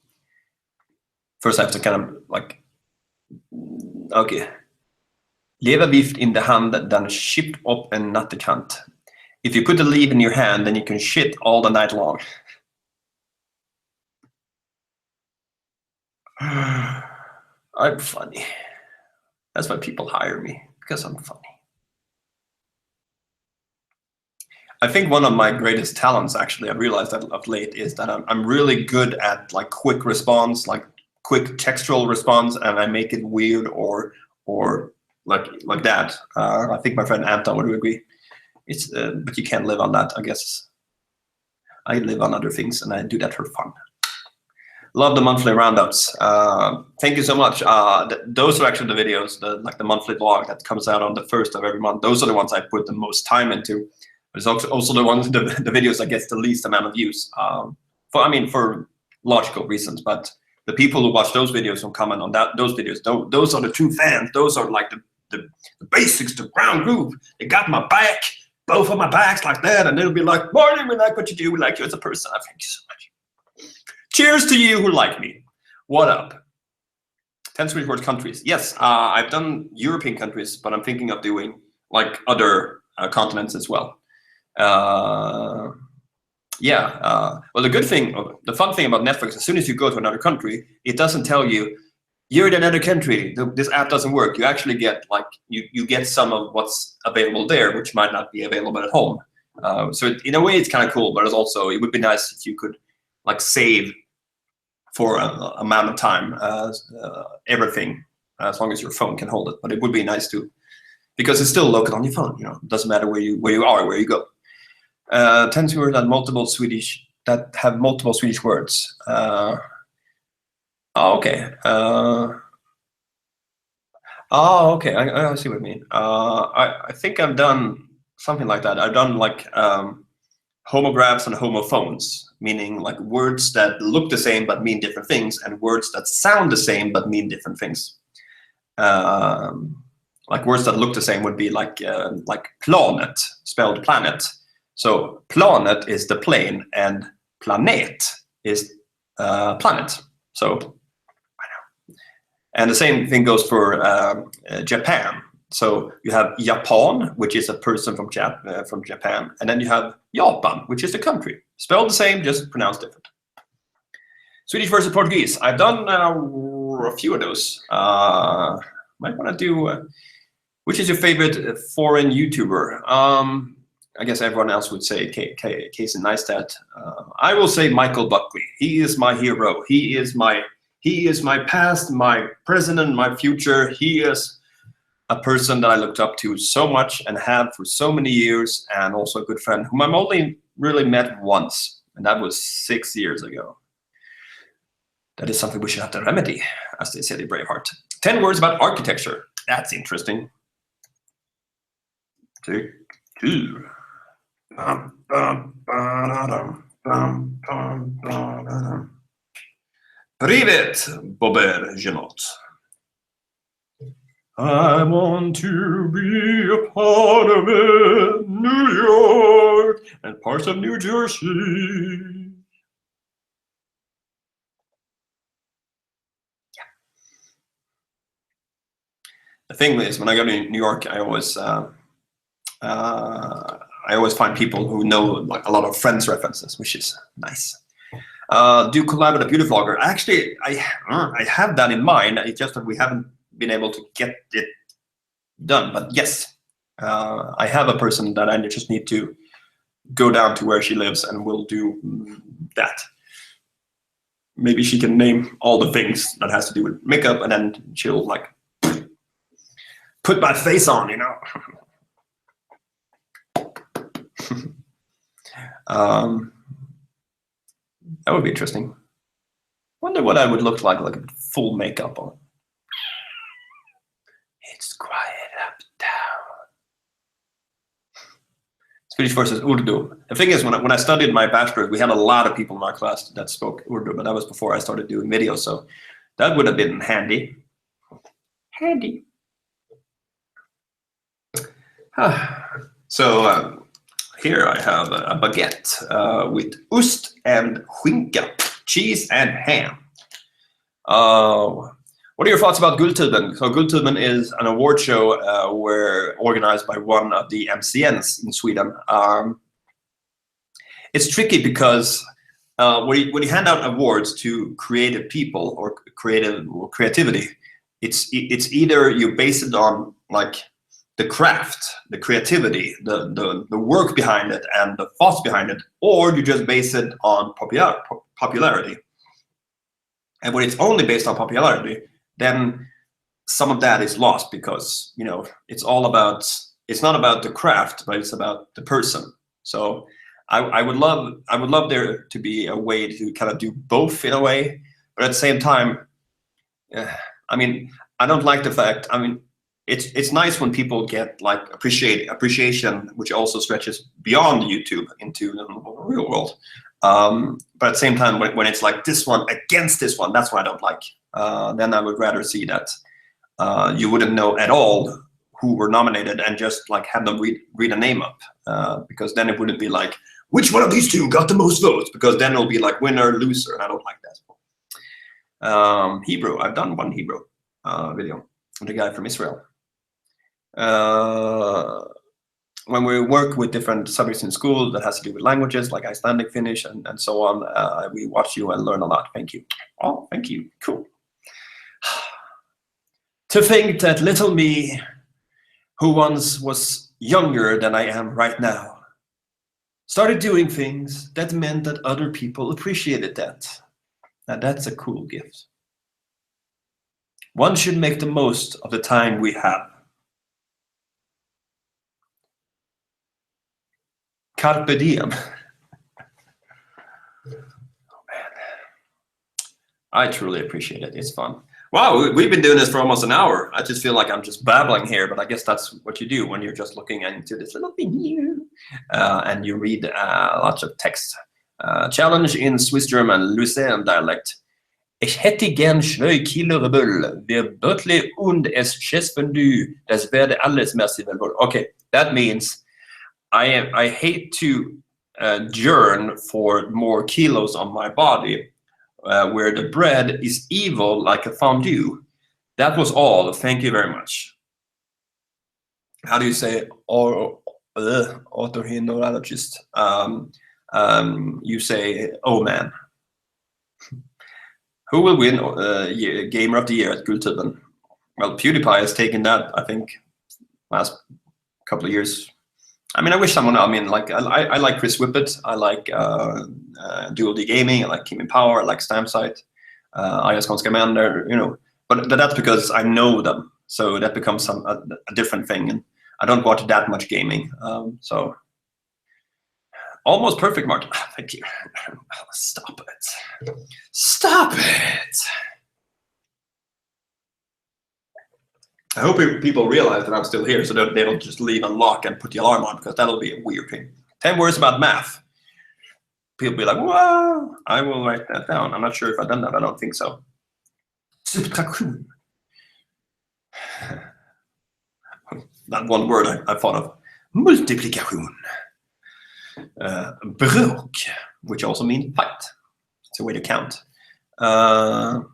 First I have to kind of like, okay. Levervift in the hand, then shipped up en nattekant. If you put the leaf in your hand, then you can shit all the night long. I'm funny. That's why people hire me, because I'm funny. I think one of my greatest talents, actually, I realized that of late, is that I'm really good at like quick response, like quick textual response, and I make it weird or like that. I think my friend Anton would agree. It's but you can't live on that, I guess. I live on other things, and I do that for fun. Love the monthly roundups. Thank you so much. Those are actually the videos, like the monthly vlog that comes out on the 1st of every month. Those are the ones I put the most time into. There's also the ones, the videos that gets the least amount of views. For logical reasons, but the people who watch those videos and comment on those videos, those are the true fans. Those are like the basics, the ground groove. They got my back, both of my backs like that, and they'll be like, "Martin, we like what you do. We like you as a person." Thank you so much. Cheers to you who like me. What up? 10 Swedish word countries. Yes, I've done European countries, but I'm thinking of doing like other continents as well. Well, the fun thing about Netflix, as soon as you go to another country, it doesn't tell you you're in another country. This app doesn't work. You actually get like you get some of what's available there, which might not be available at home. So in a way, it's kind of cool, but it would be nice if you could like save for an amount of time everything, as long as your phone can hold it. But it would be nice to, because it's still local on your phone. You know, it doesn't matter where you are, where you go. 10 words that have multiple Swedish words. Okay. Okay. I see what you mean. I think I've done something like that. I've done like homographs and homophones, meaning like words that look the same but mean different things, and words that sound the same but mean different things. Like words that look the same would be like planet, spelled planet. So planet is the plane, and planet is planet. So I know. And the same thing goes for Japan. So you have Japan, which is a person from Japan, and then you have Japan, which is the country. Spelled the same, just pronounced different. Swedish versus Portuguese. I've done a few of those. Might want to do. Which is your favorite foreign YouTuber? I guess everyone else would say Casey Neistat. I will say Michael Buckley. He is my hero. He is my past, my present, and my future. He is a person that I looked up to so much and have for so many years, and also a good friend whom I've only really met once, and that was 6 years ago. That is something we should have to remedy, as they said in Braveheart. 10 words about architecture. That's interesting. Take 2. Привет, Bober Genot. I want to be a part of it, New York, and parts of New Jersey. Yeah. The thing is, when I go to New York, I always find people who know like a lot of Friends references, which is nice. Do collab with a beauty vlogger. Actually, I have that in mind. It's just that we haven't been able to get it done. But yes, I have a person that I just need to go down to where she lives, and we'll do that. Maybe she can name all the things that has to do with makeup, and then she'll like put my face on, you know. That would be interesting. Wonder what I would look like full makeup on. It's quiet uptown. Swedish versus Urdu. The thing is, when I studied my bachelor's, we had a lot of people in our class that spoke Urdu, but that was before I started doing videos, so that would have been handy. Handy. So here I have a baguette with ost and skinka, cheese and ham. What are your thoughts about Guldtuben? So Guldtuben is an award show where organized by one of the MCNs in Sweden. It's tricky because when you hand out awards to creative people or creativity, it's either you base it on like the craft, the creativity, the work behind it, and the thoughts behind it, or you just base it on popularity. And when it's only based on popularity, then some of that is lost because it's not about the craft, but it's about the person. So I would love there to be a way to kind of do both in a way, but at the same time, I mean, I don't like the fact. I mean, it's nice when people get like appreciation, which also stretches beyond YouTube into the real world. But at the same time, when it's like this one against this one, that's what I don't like. Then I would rather see that you wouldn't know at all who were nominated and just like have them read a name up, because then it wouldn't be like, which one of these two got the most votes? Because then it'll be like winner, loser, and I don't like that. Hebrew, I've done one Hebrew video with a guy from Israel. When we work with different subjects in school that has to do with languages like Icelandic, Finnish, and so on, we watch you and learn a lot. Thank you. Oh, thank you. Cool. To think that little me, who once was younger than I am right now, started doing things that meant that other people appreciated that. Now that's a cool gift. One should make the most of the time we have. Carpe diem. Oh man, I truly appreciate it. It's fun. Wow, we've been doing this for almost an hour. I just feel like I'm just babbling here, but I guess that's what you do when you're just looking into this little thing here, and you read lots of text. Challenge in Swiss German, Lucerne dialect. Ich hätte gern 2 Kilo Rebull. Wir bötle und es schätzen du. Das werde alles merci velvol. Okay, that means I hate to yearn for more kilos on my body, where the bread is evil like a fondue. That was all. Thank you very much. How do you say otorhinologist? You say, oh man. Who will win Gamer of the Year at Guldtuben? Well, PewDiePie has taken that, I think, last couple of years. I mean, I wish someone. I mean, like I like Chris Whippet. I like Dual D Gaming. I like Kim in Power. I like Stampsite. Ayas Konskamander. But that's because I know them. So that becomes a different thing, and I don't watch that much gaming. So almost perfect, Martin. Thank you. Stop it. Stop it. I hope people realize that I'm still here so that they don't just leave unlock and put the alarm on, because that'll be a weird thing. 10 words about math. People be like, wow, I will write that down. I'm not sure if I've done that. I don't think so. Subtraktion. That one word I thought of. Multiplication. Brok, which also means fight. It's a way to count. All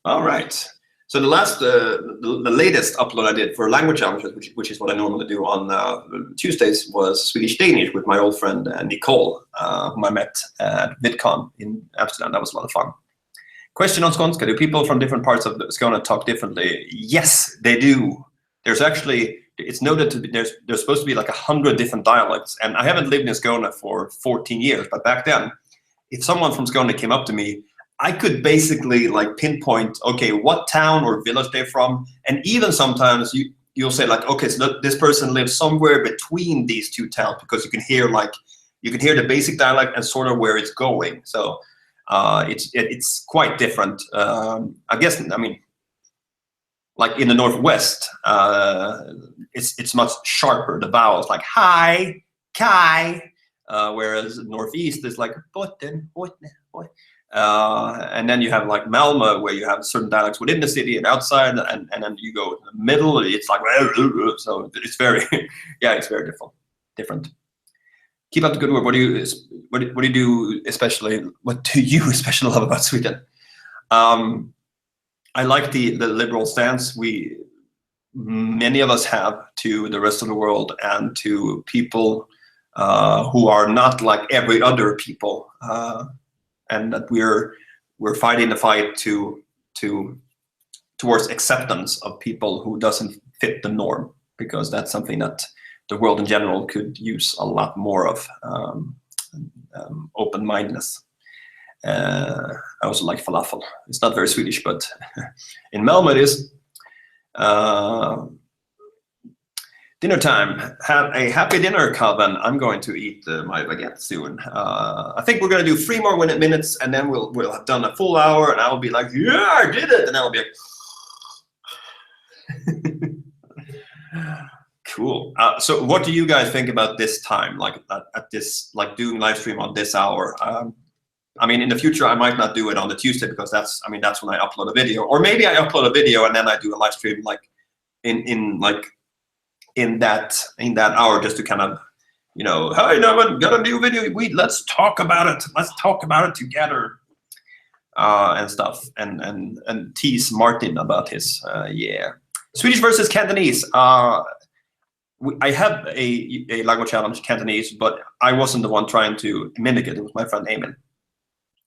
right. So the latest upload I did for language challenges, which is what I normally do on Tuesdays, was Swedish Danish with my old friend Nicole, whom I met at VidCon in Amsterdam. That was a lot of fun. Question on Skånska: do people from different parts of Skåne talk differently? Yes, they do. There's actually, it's noted to be, there's supposed to be like 100 different dialects, and I haven't lived in Skåne for 14 years, but back then, if someone from Skåne came up to me, I could basically like pinpoint, okay, what town or village they're from, and even sometimes you'll say like, okay, so this person lives somewhere between these two towns, because you can hear the basic dialect and sort of where it's going. So it's quite different. I guess, I mean, like in the Northwest, it's much sharper, the vowels, like hi, kai, whereas Northeast is like botten, botten. And then you have like Malmö, where you have certain dialects within the city and outside, and then you go in the middle, it's like, so it's very, yeah, it's very different. Keep up the good work. What do you especially love about Sweden? I like the liberal stance many of us have to the rest of the world and to people who are not like every other people, and that we're fighting the fight towards acceptance of people who doesn't fit the norm, because that's something that the world in general could use a lot more of. Open-mindedness. I also like falafel. It's not very Swedish, but in Malmö it is. Dinner time. Have a happy dinner, Calvin. I'm going to eat my baguette soon. I think we're going to do 3 more minutes, and then we'll have done a full hour, and I'll be like, yeah, I did it, and I'll be like, cool. So what do you guys think about this time, like at this, like doing live stream on this hour? I mean, in the future, I might not do it on the Tuesday, because that's when I upload a video, or maybe I upload a video and then I do a live stream like in that hour, just to kind of, you know, hey, no one got a new video. Let's talk about it. Let's talk about it together, and stuff, and tease Martin about his yeah. Swedish versus Cantonese. I had a language challenge, Cantonese, but I wasn't the one trying to mimic it. It was my friend Eamon.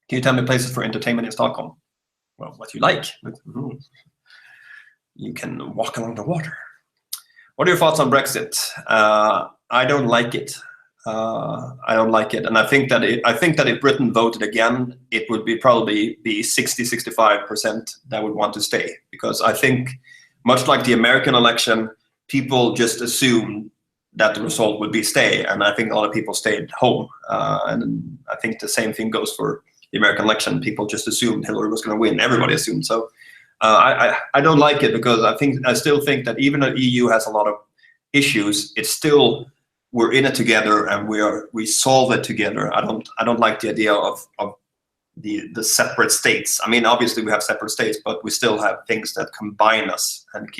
Can you tell me places for entertainment in Stockholm? Well, what you like. You can walk along the water. What are your thoughts on Brexit? I don't like it. I don't like it, and I think that if Britain voted again, it would probably be 60-65% that would want to stay, because I think, much like the American election, people just assumed that the result would be stay, and I think a lot of people stayed home. And I think the same thing goes for the American election. People just assumed Hillary was going to win. Everybody assumed so. I don't like it, because I still think that even though the EU has a lot of issues, it's still, we're in it together and we solve it together. I don't like the idea of the separate states. I mean, obviously we have separate states, but we still have things that combine us and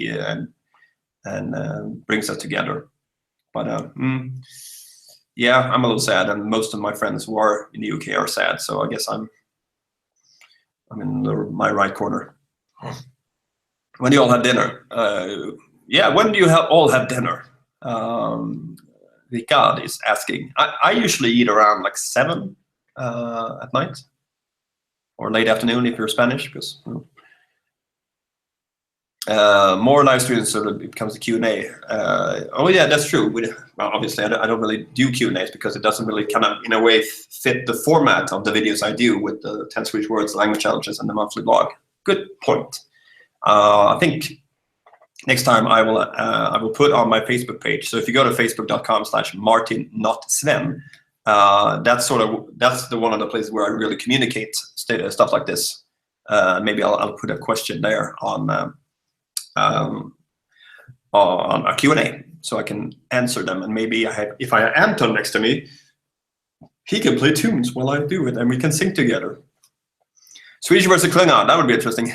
brings us together. But yeah, I'm a little sad, and most of my friends who are in the UK are sad. So I guess I'm in my right corner. When do you all have dinner? Yeah, when do you all have dinner? Ricard is asking. I usually eat around like 7 at night, or late afternoon if you're Spanish, because more live streams, so that it becomes a Q&A. Oh yeah, that's true. Well, obviously I don't really do Q&As, because it doesn't really kind of, in a way, fit the format of the videos I do with the 10 Swedish words, language challenges, and the monthly blog. Good point. I think next time I will put on my Facebook page. So if you go to facebook.com/martinnotSven, that's the one of the places where I really communicate stuff like this. Maybe I'll put a question there on a Q&A, so I can answer them. And maybe if I have Anton next to me, he can play tunes while I do it, and we can sing together. Swedish versus Klingon, that would be interesting.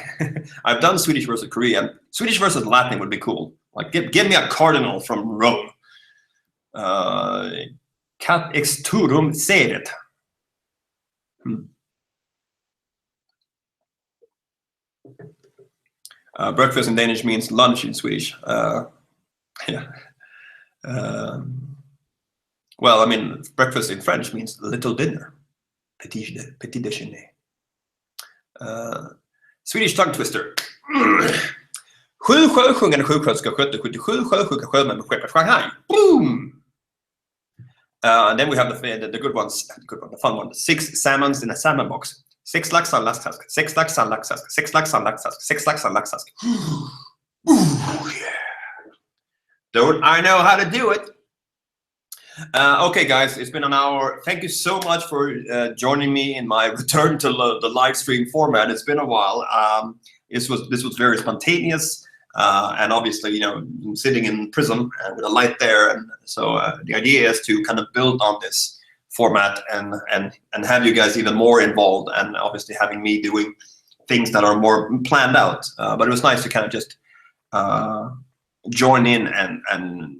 I've done Swedish versus Korean. Swedish versus Latin would be cool. Like, give me a cardinal from Rome. Cat exturum seret. Breakfast in Danish means lunch in Swedish. Yeah. Well, I mean, breakfast in French means little dinner. Petit déjeuner. Swedish tongue twister. 7 sjösjungande sjuksköterskor skötte 77 sjösjuka sjömän med skeppet Shanghai. Boom! And then we have the good ones, the fun one. 6 salmons in a salmon box. 6 laxar laxask. 6 laxar laxask. 6 laxar laxask. 6 laxar laxask. Ooh, yeah. Don't I know how to do it? Okay, guys, it's been an hour. Thank you so much for joining me in my return to the live stream format. It's been a while. This was very spontaneous, and obviously, you know, I'm sitting in prison with a light there, and so the idea is to kind of build on this format and have you guys even more involved, and obviously having me doing things that are more planned out. But it was nice to kind of just join in and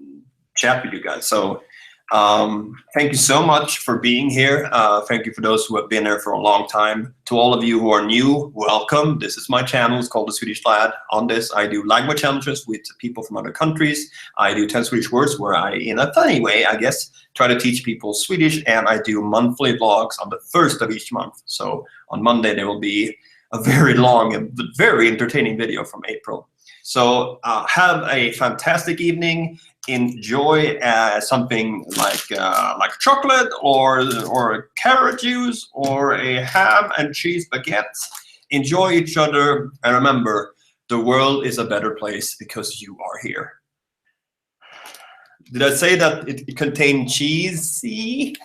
chat with you guys. So. Thank you so much for being here. Thank you for those who have been here for a long time. To all of you who are new, welcome. This is my channel. It's called The Swedish Lad. On this, I do language challenges with people from other countries. I do 10 Swedish words where I, in a funny way, I guess, try to teach people Swedish. And I do monthly vlogs on the first of each month. So on Monday, there will be a very long and very entertaining video from April. So have a fantastic evening. Enjoy something like chocolate or carrot juice or a ham and cheese baguette. Enjoy each other, and remember, the world is a better place because you are here. Did I say that it contained cheesy?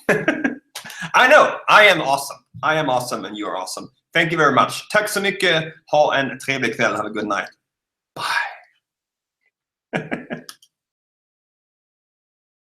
I know, I am awesome. I am awesome and you are awesome. Thank you very much. Tack så mycket. Ha en trevlig kväll. Have a good night. Bye.